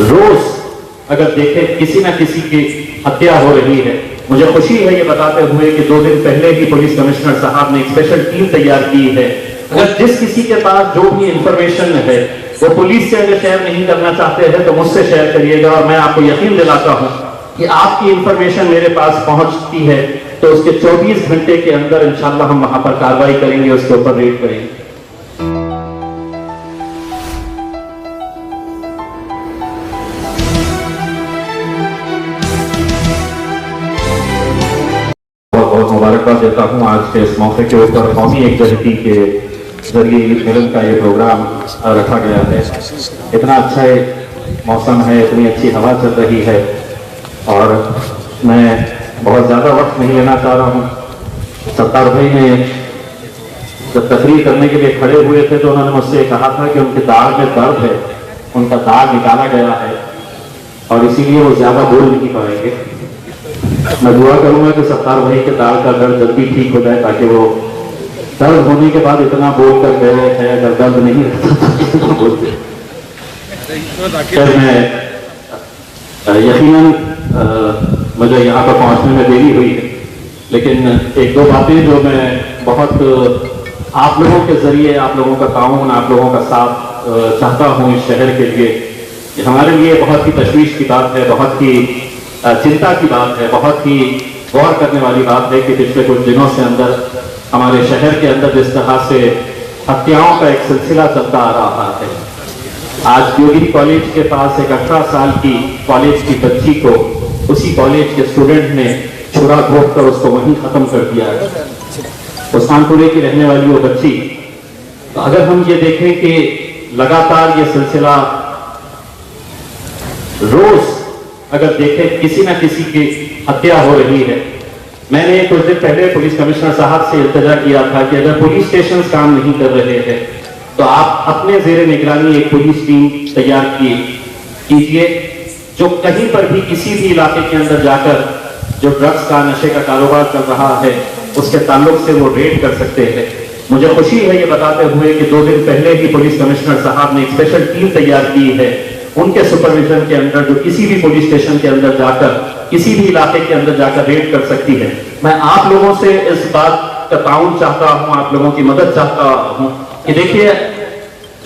रोज अगर देखें किसी ना किसी की हत्या हो रही है। मुझे खुशी है ये बताते हुए कि 2 दिन पहले ही पुलिस कमिश्नर साहब ने एक स्पेशल टीम तैयार की है। अगर जिस किसी के पास जो भी इंफॉर्मेशन है वो पुलिस से अगर शेयर नहीं करना चाहते हैं तो मुझसे शेयर करिएगा, और मैं आपको यकीन दिलाता हूं कि आपकी इंफॉर्मेशन मेरे पास पहुंचती है तो उसके 24 घंटे के अंदर इंशाल्लाह हम वहां पर कार्रवाई करेंगे, उसके ऊपर रेड करेंगे। बहुत मुबारकबाद देता हूं आज के इस मौके के ऊपर कौमी एकजुटती के जरिए मिलन का ये प्रोग्राम रखा गया है। इतना अच्छा मौसम है, इतनी अच्छी हवा चल रही है, और मैं बहुत ज़्यादा वक्त नहीं लेना चाह रहा हूँ। सत्तार भाई ने जब तकरीर करने के लिए खड़े हुए थे तो उन्होंने मुझसे कहा था कि उनके दाढ़ में दर्द है, उनका दाढ़ निकाला गया है और इसीलिए वो ज़्यादा बोल नहीं पाएंगे। मैं दुआ करूंगा कि सत्तार भाई के दाढ़ का दर्द जल्दी ठीक हो जाए, ताकि वो दर्द होने के बाद इतना बोल कर गए हैं, अगर दर्द नहीं रहता बोलते। मैं यकीनन मुझे यहाँ पर पहुँचने में देरी हुई है, लेकिन 1-2 बातें जो मैं बहुत आप लोगों के जरिए, आप लोगों का ताउन, आप लोगों का साथ चाहता हूँ इस शहर के लिए। हमारे लिए बहुत ही तशवीश की बात है, बहुत ही चिंता की बात है, बहुत ही गौर करने वाली बात है कि पिछले कुछ दिनों से अंदर हमारे शहर के अंदर जिस तरह से हत्याओं का एक सिलसिला चलता आ रहा है। आज ड्यूटी कॉलेज के पास एक 18 साल की कॉलेज की बच्ची को उसी कॉलेज के स्टूडेंट ने छुरा घोंप कर उसको वहीं खत्म कर दिया है। उस्मानपुरे की रहने वाली वो बच्ची। तो अगर हम ये देखें कि लगातार ये सिलसिला रोज अगर देखें किसी ना किसी की हत्या हो रही है। मैंने कुछ दिन पहले पुलिस कमिश्नर साहब से इल्तिजा किया था कि अगर पुलिस स्टेशन काम नहीं कर रहे हैं तो आप अपने जेर निगरानी एक पुलिस टीम तैयार कीजिए, जो कहीं पर भी किसी भी इलाके के अंदर जाकर जो ड्रग्स का, नशे का कारोबार चल रहा है उसके ताल्लुक से वो रेड कर सकते हैं। मुझे खुशी है ये बताते हुए कि 2 दिन पहले ही पुलिस कमिश्नर साहब ने एक स्पेशल टीम तैयार की है। उनके सुपरविजन के अंदर जो किसी भी पुलिस स्टेशन के अंदर जाकर, किसी भी इलाके के अंदर जाकर रेड कर सकती है। मैं आप लोगों से इस बात का ताउन चाहता हूं, आप लोगों की मदद चाहता हूं कि देखिए,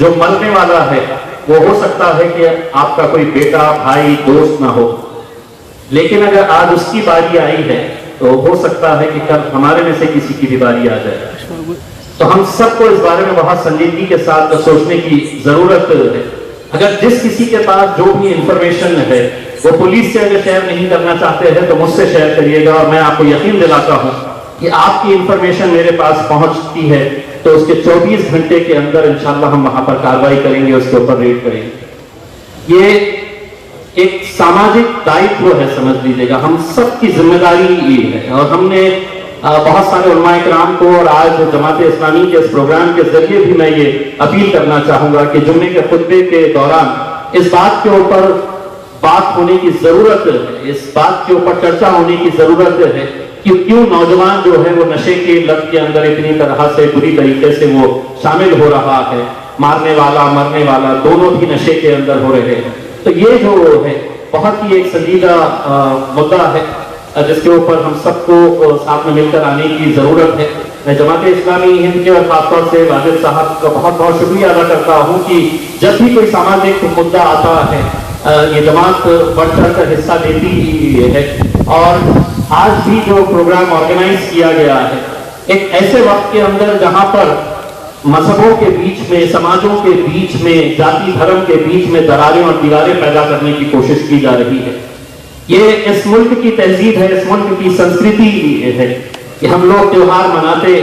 जो मरने वाला है वो हो सकता है कि आपका कोई बेटा, भाई, दोस्त ना हो, लेकिन अगर आज उसकी बारी आई है तो हो सकता है कि कल हमारे में से किसी की भी बारी आ जाए। तो हम सबको इस बारे में बहुत संजीदगी के साथ सोचने की जरूरत है। अगर जिस किसी के पास जो भी इंफॉर्मेशन है वो पुलिस से अगर शेयर नहीं करना चाहते हैं तो मुझसे शेयर करिएगा, और मैं आपको यकीन दिलाता हूं कि आपकी इंफॉर्मेशन मेरे पास पहुंचती है तो उसके 24 घंटे के अंदर इंशाल्लाह हम वहां पर कार्रवाई करेंगे, उसके ऊपर रेड करेंगे। ये एक सामाजिक दायित्व है, समझ लीजिएगा, हम सबकी जिम्मेदारी ये है। और हमने बहुत सारे उलमाए किराम को और आज जमात इस्लामी के इस प्रोग्राम के जरिए भी मैं ये अपील करना चाहूंगा कि जुम्मे के खुतबे के दौरान इस बात के ऊपर बात होने की जरूरत है, इस बात के ऊपर चर्चा होने की जरूरत है कि क्यों नौजवान जो है वो नशे के लत के अंदर इतनी तरह से बुरी तरीके से वो शामिल हो रहा है। मारने वाला, मरने वाला दोनों भी नशे के अंदर हो रहे हैं। तो ये जो है बहुत ही एक संजीदा मुद्दा है जिसके ऊपर हम सबको साथ में मिलकर आने की जरूरत है। मैं जमात इस्लामी हिंद के और खासतौर से वाजिद साहब का बहुत बहुत शुक्रिया अदा करता हूँ कि जब भी कोई सामाजिक मुद्दा आता है ये जमात बढ़ चढ़ कर हिस्सा लेती ही है। और आज भी जो प्रोग्राम ऑर्गेनाइज किया गया है एक ऐसे वक्त के अंदर जहां पर मजहबों के बीच में, समाजों के बीच में, जाति धर्म के बीच में दरारें और दीवारें पैदा करने की कोशिश की जा रही है। ये इस मुल्क की तहजीब है, इस मुल्क की संस्कृति है कि हम लोग त्योहार मनाते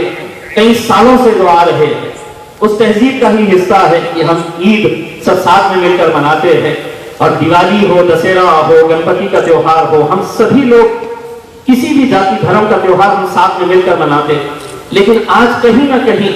कई सालों से जो आ रहे हैं, उस तहजीब का ही हिस्सा है कि हम ईद सब साथ में मिलकर मनाते हैं। और दिवाली हो, दशहरा हो, गणपति का त्योहार हो, हम सभी लोग किसी भी जाति धर्म का त्योहार हम साथ में मिलकर मनाते। लेकिन आज कहीं ना कहीं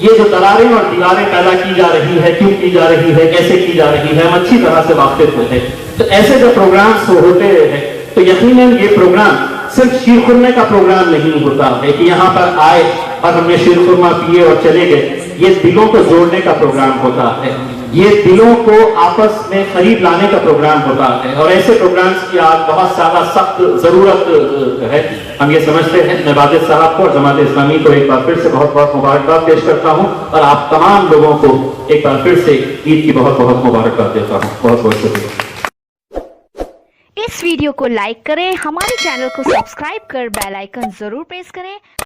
ये जो दरारें और दीवारें पैदा की जा रही है, क्यों की जा रही है, कैसे की जा रही है, हम अच्छी तरह से वाकिफ हैं। तो ऐसे जो प्रोग्राम्स होते हैं तो यकीनन ये प्रोग्राम सिर्फ शीरखुरमे का प्रोग्राम नहीं होता है कि यहाँ पर आए और हमने शीरखुरमा पिए और चले गए। ये दिलों को जोड़ने का प्रोग्राम होता है। ये दिलों को आपस में करीब लाने का प्रोग्राम होता है और ऐसे प्रोग्राम्स की आज बहुत ज्यादा सख्त जरूरत है, हम ये समझते हैं। मैं वाजिद साहब को और जमात इस्लामी को एक बार फिर से बहुत बहुत मुबारकबाद पेश करता हूं और आप तमाम लोगों को एक बार फिर से ईद की बहुत बहुत मुबारकबाद देता हूं। बहुत बहुत शुक्रिया। इस वीडियो को लाइक करें, हमारे चैनल को सब्सक्राइब कर बेल आइकन जरूर प्रेस करें